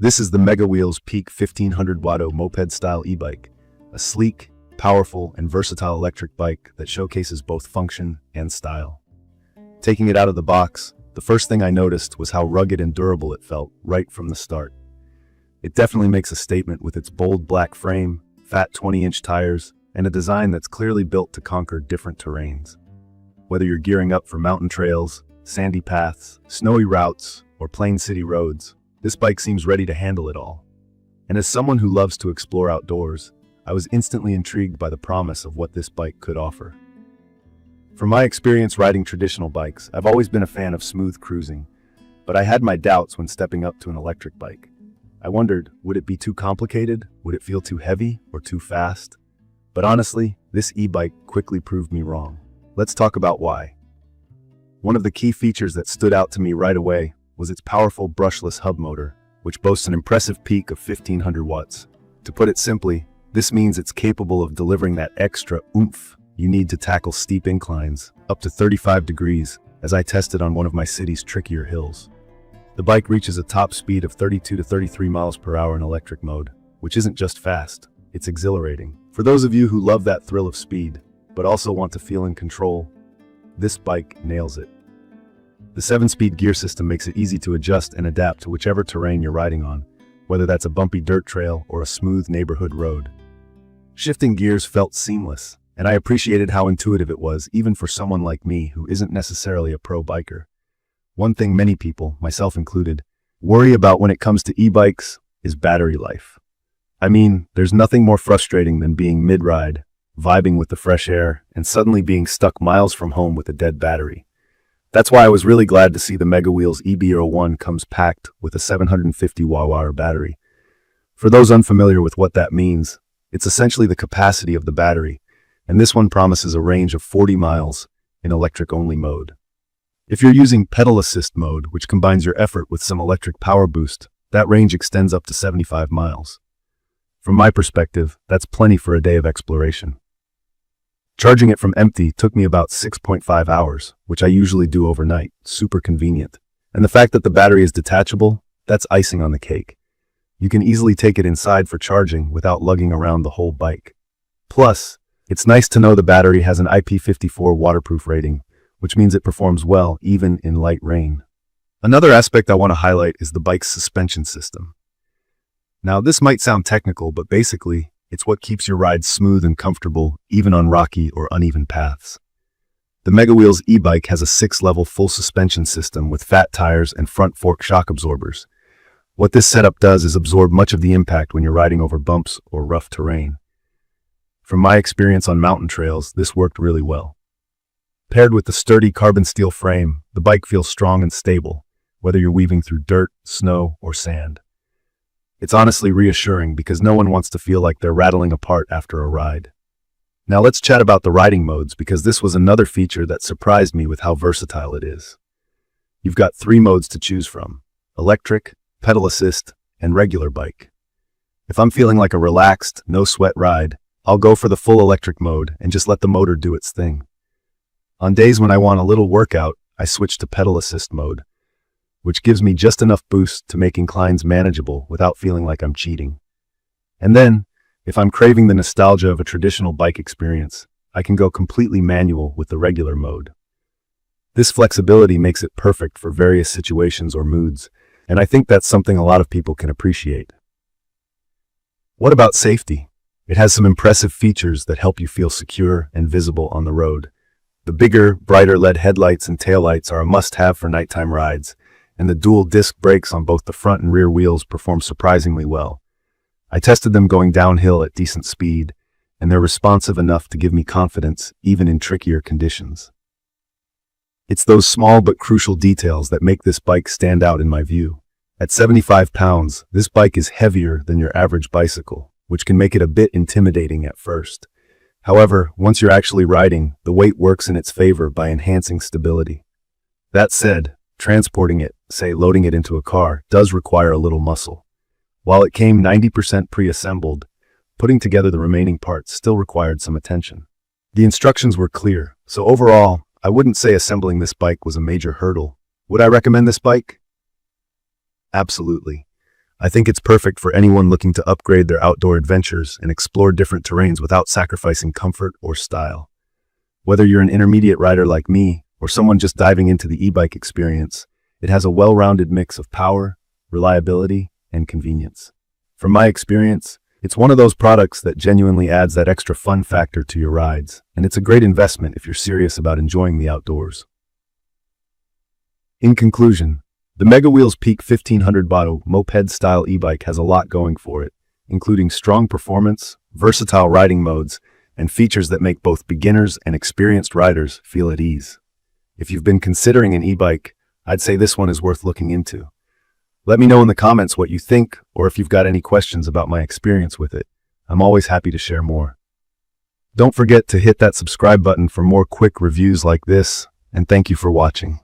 This is the MEGAWHEELS Peak 1500W Moped-Style Ebike, a sleek, powerful, and versatile electric bike that showcases both function and style. Taking it out of the box, the first thing I noticed was how rugged and durable it felt right from the start. It definitely makes a statement with its bold black frame, fat 20-inch tires, and a design that's clearly built to conquer different terrains. Whether you're gearing up for mountain trails, sandy paths, snowy routes, or plain city roads, this bike seems ready to handle it all. And as someone who loves to explore outdoors, I was instantly intrigued by the promise of what this bike could offer. From my experience riding traditional bikes, I've always been a fan of smooth cruising, but I had my doubts when stepping up to an electric bike. I wondered, would it be too complicated? Would it feel too heavy or too fast? But honestly, this e-bike quickly proved me wrong. Let's talk about why. One of the key features that stood out to me right away was its powerful brushless hub motor, which boasts an impressive peak of 1500 watts. To put it simply, this means it's capable of delivering that extra oomph you need to tackle steep inclines, up to 35 degrees, as I tested on one of my city's trickier hills. The bike reaches a top speed of 32 to 33 miles per hour in electric mode, which isn't just fast, it's exhilarating. For those of you who love that thrill of speed, but also want to feel in control, this bike nails it. The 7-speed gear system makes it easy to adjust and adapt to whichever terrain you're riding on, whether that's a bumpy dirt trail or a smooth neighborhood road. Shifting gears felt seamless, and I appreciated how intuitive it was, even for someone like me who isn't necessarily a pro biker. One thing many people, myself included, worry about when it comes to e-bikes is battery life. I mean, there's nothing more frustrating than being mid-ride, vibing with the fresh air, and suddenly being stuck miles from home with a dead battery. That's why I was really glad to see the MEGAWHEELS EB01 comes packed with a 750 watt-hour battery. For those unfamiliar with what that means, it's essentially the capacity of the battery, and this one promises a range of 40 miles in electric-only mode. If you're using pedal assist mode, which combines your effort with some electric power boost, that range extends up to 75 miles. From my perspective, that's plenty for a day of exploration. Charging it from empty took me about 6.5 hours, which I usually do overnight, super convenient. And the fact that the battery is detachable, that's icing on the cake. You can easily take it inside for charging without lugging around the whole bike. Plus, it's nice to know the battery has an IP54 waterproof rating, which means it performs well even in light rain. Another aspect I want to highlight is the bike's suspension system. Now, this might sound technical, but basically, it's what keeps your ride smooth and comfortable, even on rocky or uneven paths. The MEGAWHEELS e-bike has a 6-level full suspension system with fat tires and front fork shock absorbers. What this setup does is absorb much of the impact when you're riding over bumps or rough terrain. From my experience on mountain trails, this worked really well. Paired with the sturdy carbon steel frame, the bike feels strong and stable, whether you're weaving through dirt, snow, or sand. It's honestly reassuring because no one wants to feel like they're rattling apart after a ride. Now let's chat about the riding modes, because this was another feature that surprised me with how versatile it is. You've got 3 modes to choose from: electric, pedal assist, and regular bike. If I'm feeling like a relaxed, no-sweat ride, I'll go for the full electric mode and just let the motor do its thing. On days when I want a little workout, I switch to pedal assist mode, which gives me just enough boost to make inclines manageable without feeling like I'm cheating. And then, if I'm craving the nostalgia of a traditional bike experience, I can go completely manual with the regular mode. This flexibility makes it perfect for various situations or moods, and I think that's something a lot of people can appreciate. What about safety? It has some impressive features that help you feel secure and visible on the road. The bigger, brighter LED headlights and taillights are a must-have for nighttime rides, and the dual disc brakes on both the front and rear wheels perform surprisingly well. I tested them going downhill at decent speed, and they're responsive enough to give me confidence even in trickier conditions. It's those small but crucial details that make this bike stand out in my view. At 75 pounds, this bike is heavier than your average bicycle, which can make it a bit intimidating at first. However, once you're actually riding, the weight works in its favor by enhancing stability. That said, transporting it, say loading it into a car, does require a little muscle. While it came 90% pre-assembled, putting together the remaining parts still required some attention. The instructions were clear, so overall, I wouldn't say assembling this bike was a major hurdle. Would I recommend this bike? Absolutely. I think it's perfect for anyone looking to upgrade their outdoor adventures and explore different terrains without sacrificing comfort or style. Whether you're an intermediate rider like me or someone just diving into the e-bike experience, it has a well-rounded mix of power, reliability, and convenience. From my experience, it's one of those products that genuinely adds that extra fun factor to your rides, and it's a great investment if you're serious about enjoying the outdoors. In conclusion, the MEGAWHEELS Peak 1500W Moped-Style Ebike has a lot going for it, including strong performance, versatile riding modes, and features that make both beginners and experienced riders feel at ease. If you've been considering an e-bike, I'd say this one is worth looking into. Let me know in the comments what you think, or if you've got any questions about my experience with it. I'm always happy to share more. Don't forget to hit that subscribe button for more quick reviews like this, and thank you for watching.